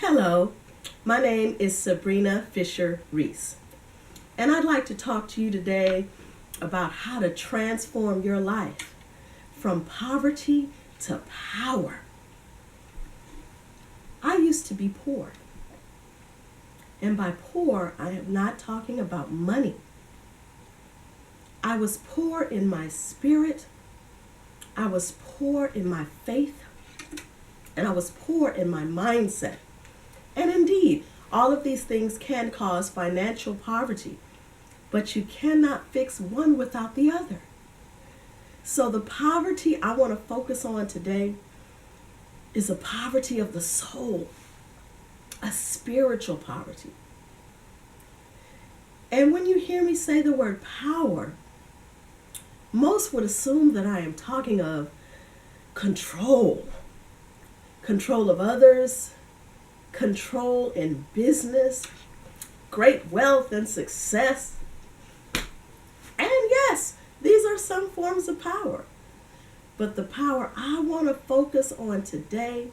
Hello, my name is SaBrina Reece, and I'd like to talk to you today about how to transform your life from poverty to power. I used to be poor, and by poor, I am not talking about money. I was poor in my spirit, I was poor in my faith, and I was poor in my mindset. And indeed, all of these things can cause financial poverty, but you cannot fix one without the other. So the poverty I want to focus on today is a poverty of the soul, a spiritual poverty. And when you hear me say the word power, most would assume that I am talking of control of others, control in business, great wealth and success. And yes, these are some forms of power. But the power I want to focus on today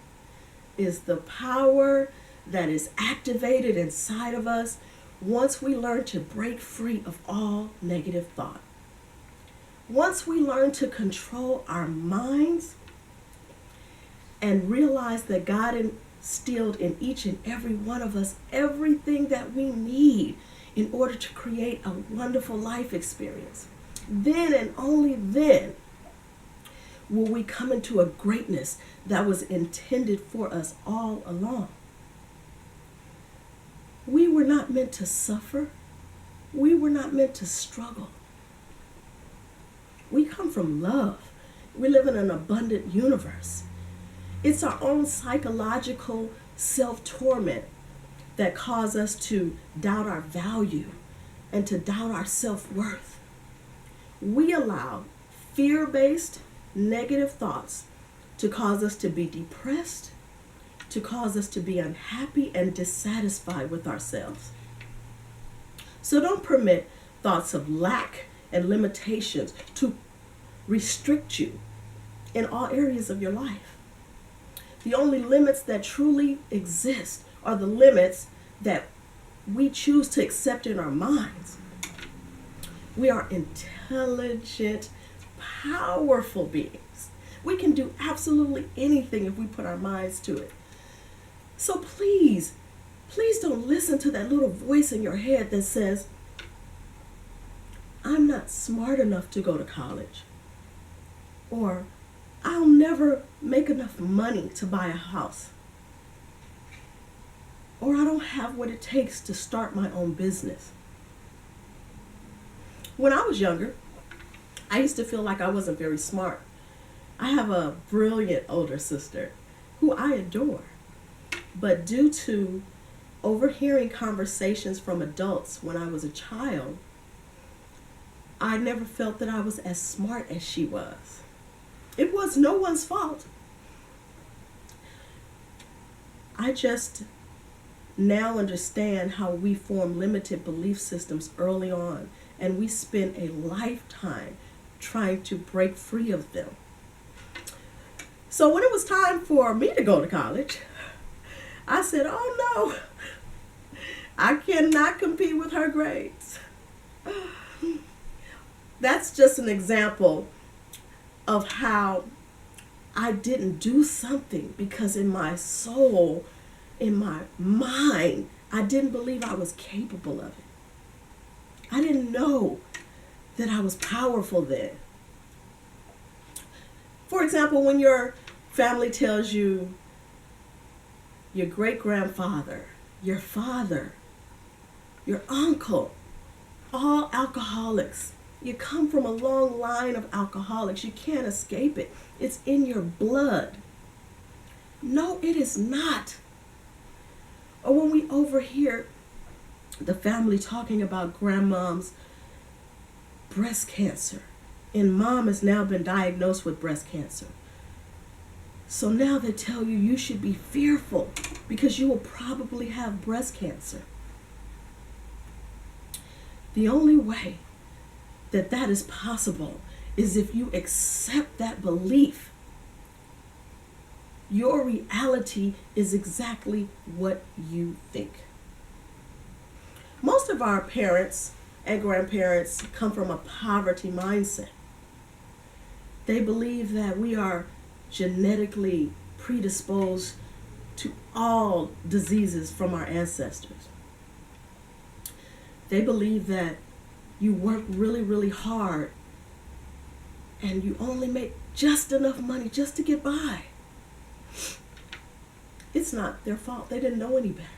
is the power that is activated inside of us once we learn to break free of all negative thought. Once we learn to control our minds and realize that God instilled in each and every one of us everything that we need in order to create a wonderful life experience, then and only then will we come into a greatness that was intended for us all along. We were not meant to suffer. We were not meant to struggle. We come from love. We live in an abundant universe. It's our own psychological self-torment that causes us to doubt our value and to doubt our self-worth. We allow fear-based negative thoughts to cause us to be depressed, to cause us to be unhappy and dissatisfied with ourselves. So don't permit thoughts of lack and limitations to restrict you in all areas of your life. The only limits that truly exist are the limits that we choose to accept in our minds. We are intelligent, powerful beings. We can do absolutely anything if we put our minds to it. So please don't listen to that little voice in your head that says, I'm not smart enough to go to college, or I'll never make enough money to buy a house, or I don't have what it takes to start my own business. When I was younger, I used to feel like I wasn't very smart. I have a brilliant older sister who I adore, but due to overhearing conversations from adults when I was a child, I never felt that I was as smart as she was. It was no one's fault. I just now understand how we form limited belief systems early on, and we spend a lifetime trying to break free of them. So when it was time for me to go to college, I said, oh no, I cannot compete with her grades. That's just an example of how I didn't do something because in my soul, in my mind, I didn't believe I was capable of it. I didn't know that I was powerful then. For example, when your family tells you your great-grandfather, your father, your uncle, all alcoholics. You come from a long line of alcoholics. You can't escape it. It's in your blood. No, it is not. Or when we overhear the family talking about grandmom's breast cancer, and mom has now been diagnosed with breast cancer. So now they tell you you should be fearful because you will probably have breast cancer. The only way that is possible is if you accept that belief Your reality is exactly what you think. Most of our parents and grandparents come from a poverty mindset. They believe that we are genetically predisposed to all diseases from our ancestors. They believe that you work really, really hard and you only make just enough money just to get by. It's not their fault. They didn't know any better.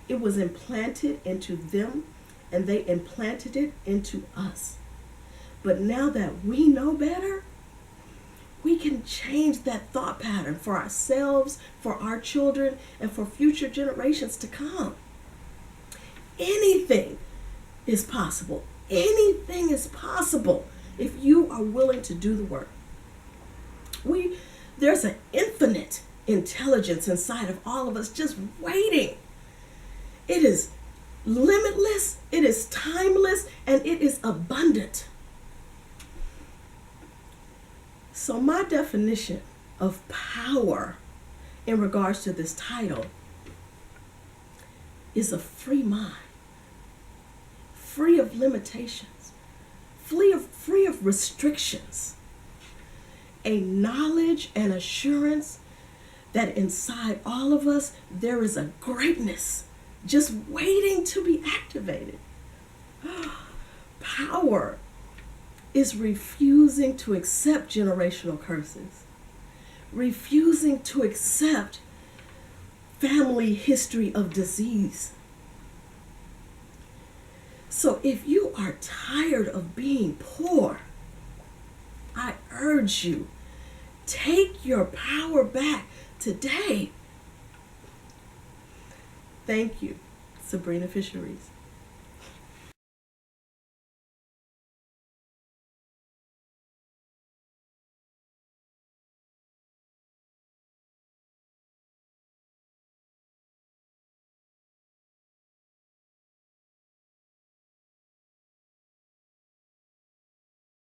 It was implanted into them, and they implanted it into us. But now that we know better, we can change that thought pattern for ourselves, for our children, and for future generations to come. Anything is possible. Anything is possible if you are willing to do the work. There's an infinite intelligence inside of all of us just waiting. It is limitless, it is timeless, and it is abundant. So my definition of power in regards to this title is a free mind, free of limitations, free of restrictions, a knowledge and assurance that inside all of us there is a greatness just waiting to be activated. Power is refusing to accept generational curses, refusing to accept family history of disease. So if you are tired of being poor, I urge you, take your power back today. Thank you, SaBrina Fisheries.